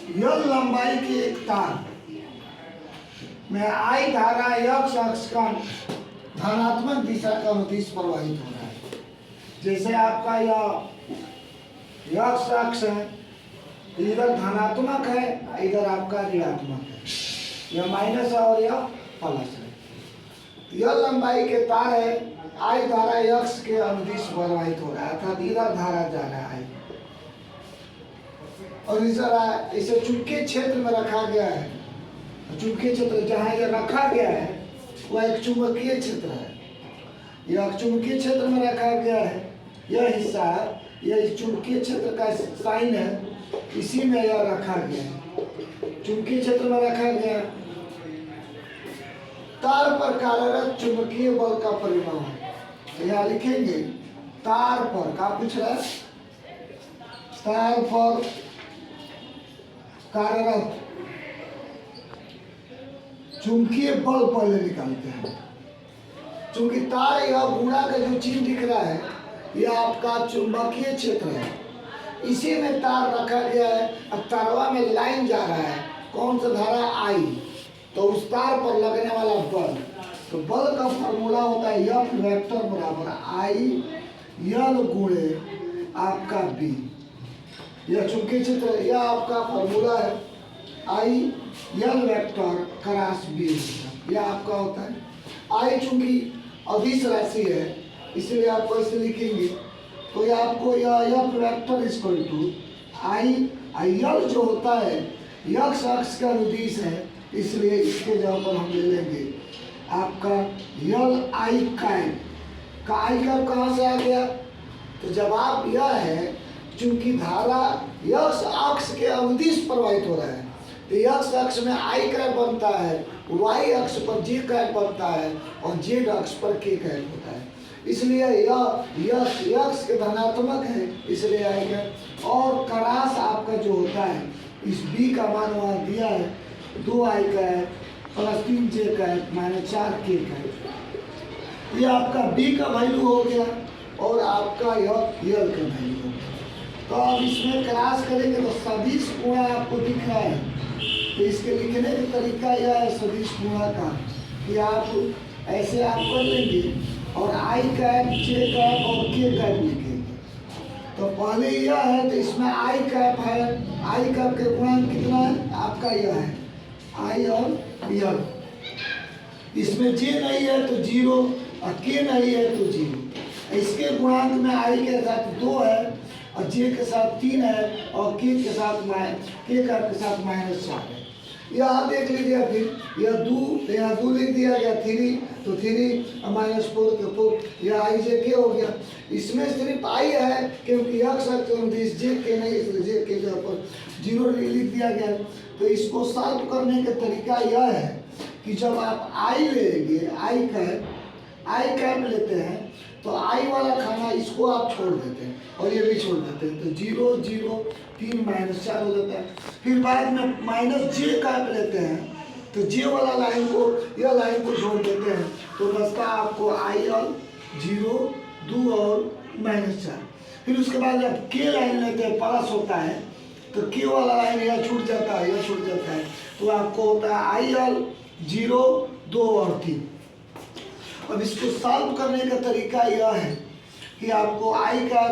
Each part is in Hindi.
यल लंबाई की एक तार में आई धारा यक्स अक्ष का धनात्मक दिशा का अनुदिश प्रवाहित हो रहा है। जैसे आपका यह यक्स अक्ष है, इधर धनात्मक है, इधर आपका ऋणात्मक है, यह माइनस है और यह प्लस है। यह लंबाई के तार है, आई धारा यक्स के अनुदिश प्रवाहित हो रहा है, अर्थात इधर धारा जा रहा है और इसे चुंबकीय क्षेत्र में रखा गया है। चुंबकीय क्षेत्र जहाँ यह रखा गया है वह एक चुंबकीय क्षेत्र है। यह चुंबकीय क्षेत्र में रखा गया है, यह हिस्सा यह चुंबकीय क्षेत्र का साइन है, इसी में यह रखा गया है, चुंबकीय क्षेत्र में रखा गया। तार पर कार्यरत चुंबकीय बल का परिमाण यहाँ लिखेंगे। तार पर क्या पूछ रहा है? तार पर कार्यरत चुंबकीय बल पहले निकालते हैं। चूंकि तार या गुणा का जो चिन्ह दिख रहा है यह आपका चुंबकीय क्षेत्र है, इसी में तार रखा गया है। अब तारवा में लाइन जा रहा है, कौन सा धारा? आई। तो उस तार पर लगने वाला बल, तो बल का फॉर्मूला होता है एफ वेक्टर बराबर आई यल गुणे आपका बी। यह चुंबकीय क्षेत्र, यह आपका फॉर्मूला है आई यल वेक्टर क्रॉस बी। यह आपका होता है। आई चूंकि अदिश राशि है इसलिए आपको ऐसे लिखेंगे। तो यह आपको यह एफ वेक्टर इक्वल टू आई यल जो होता है यक्स अक्ष का अनुदिश है, इसलिए इसके जगह पर हम ले लेंगे आपका यल आई कैप का। आई कैप कहाँ से आ गया? तो जवाब यह है चूंकि धारा यक्स अक्ष के अनुदिश प्रवाहित हो रहा है, तो यक्स अक्ष में आई कैप बनता है, वाई अक्ष पर जे कैप बनता है और जेड अक्ष पर के कैप होता है। इसलिए यह यक्स के धनात्मक है, इसलिए आई कैप। और क्रॉस आपका जो होता है इस बी का मान वहाँ दिया है 2 आई कैप प्लस 3 जे कैप माइनस 4 के कैप। ये आपका बी का वैल्यू हो गया और आपका यह यल का वैल्यू हो गया। तो अब इसमें क्रॉस करेंगे तो सदिश गुणा आपको दिख रहा है, तो इसके लिखने का तरीका यह है सदिश गुणा का कि आप ऐसे आप कर लेंगे और आई कैप जे कैप और के कैप लिखेंगे। तो पहले यह है तो इसमें आई कैप है, आई कैप के गुणांक कितना है आपका? यह है आई और यल। इसमें जे नहीं है तो 0 और के नहीं है तो 0। इसके गुणांक में आई के साथ 2 है और जे के साथ 3 है और के के साथ -4 है। यहाँ देख लीजिए फिर यह 2 यहाँ 2 लिख दिया गया, 3 तो 3 -4 तो 4, यह आई जे के हो गया। इसमें सिर्फ आई है क्योंकि यक्स अक्ष अनुदिश जे के नहीं, इसलिए जे के जगह पर 0 लिख दिया गया। तो इसको सॉल्व करने का तरीका यह है कि जब आप आई लेंगे, आई कैप लेते हैं तो आई वाला खाना इसको आप छोड़ देते हैं और ये भी छोड़ देते हैं, तो 0 0 3 -4 हो जाता है। फिर बाद में माइनस जे कैप लेते हैं तो जे वाला लाइन को, यह लाइन को छोड़ देते हैं, तो बचता आपको आई और 0 2 और -4। फिर उसके बाद जब के लाइन लेते हैं प्लस होता है तो के वाला लाइन यह छूट जाता है, यह छूट जाता है, तो आपको होता है आई और 0 2 और 3। अब इसको सॉल्व करने का तरीका यह है कि आपको आई का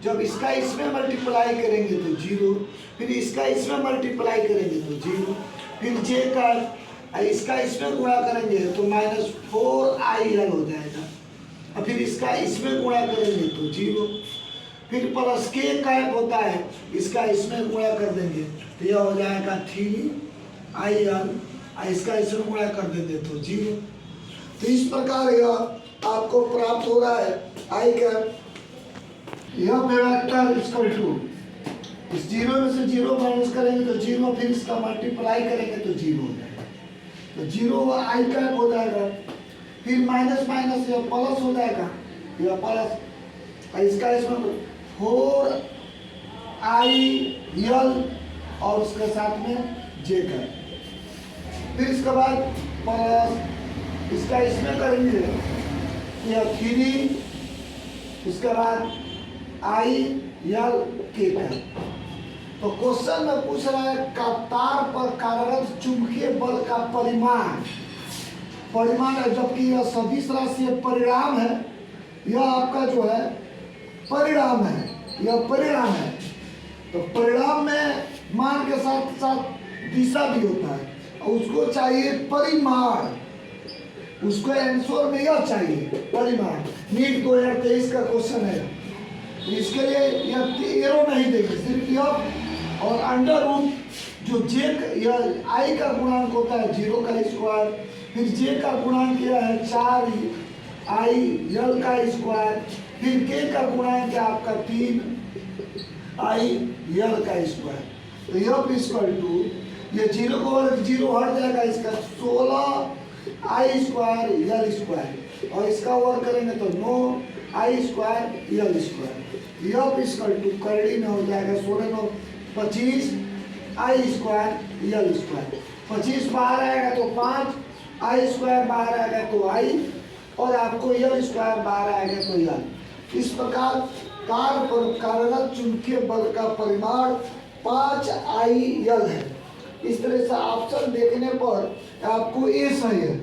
जब इसका इसमें मल्टीप्लाई करेंगे तो 0, फिर इसका इसमें मल्टीप्लाई करेंगे तो 0, फिर जे का इसका इसमें गुणा करेंगे तो -4 आई यल हो जाएगा, और फिर इसका इसमें गुणा करेंगे तो 0, फिर प्लस के कैप होता है, इसका इसमें गुणा कर देंगे तो यह हो जाएगा 3 आई यल, इसका इसमें गुणा कर देंगे तो 0। तो इस प्रकार यह आपको प्राप्त हो रहा है आई कैप। यह वेक्टर इक्वल टू इस 0 में से 0 माइनस करेंगे तो 0, फिर इसका मल्टीप्लाई करेंगे तो 0 हो जाएगा, तो 0 आई कैप हो जाएगा। फिर माइनस माइनस यह प्लस हो जाएगा, यह प्लस, इसका इसमें 4 आई यल और उसके साथ में जे कैप। फिर इसके बाद प्लस इसका इसमें करेंगे यह 3, इसके बाद आई यल के कैप। तो क्वेश्चन में पूछ रहा है का तार पर कार्यरत चुंबकीय बल का परिमाण है, जबकि यह सदिश राशि परिणाम है। यह आपका जो है परिणाम है, यह परिणाम है। तो परिणाम में मान के साथ साथ दिशा भी होता है, और उसको चाहिए परिमाण, उसको आंसर में यह चाहिए परिमाण। नीट 2023 का क्वेश्चन है, तो इसके लिए यह एरो नहीं देंगे, सिर्फ यह और अंडर रूट जो जे यह आई का गुणांक होता है 0 का स्क्वायर, फिर जे का गुणांक यह है 4 आई यल का स्क्वायर, फिर के का गुणांक है आपका 3 आई यल का स्क्वायर। तो यह इक्वल टू ये 0 को 0 हट जाएगा, इसका 16 आई स्क्वायर यल स्क्वायर, और इसका वर्क करेंगे तो 9 आई स्क्वायर यल स्क्वायर। यह इक्वल टू करड़ी में हो जाएगा 16 9 25 आई स्क्वायर यल स्क्वायर। 25 बाहर आएगा तो 5 आई स्क्वायर बाहर आएगा तो आई, और आपको यल स्क्वायर बाहर आएगा तो यल। इस प्रकार तार पर कार्यरत चुंबकीय बल का परिमाण 5 आई यल है। इस तरह से ऑप्शन देखने पर आपको ए सही है।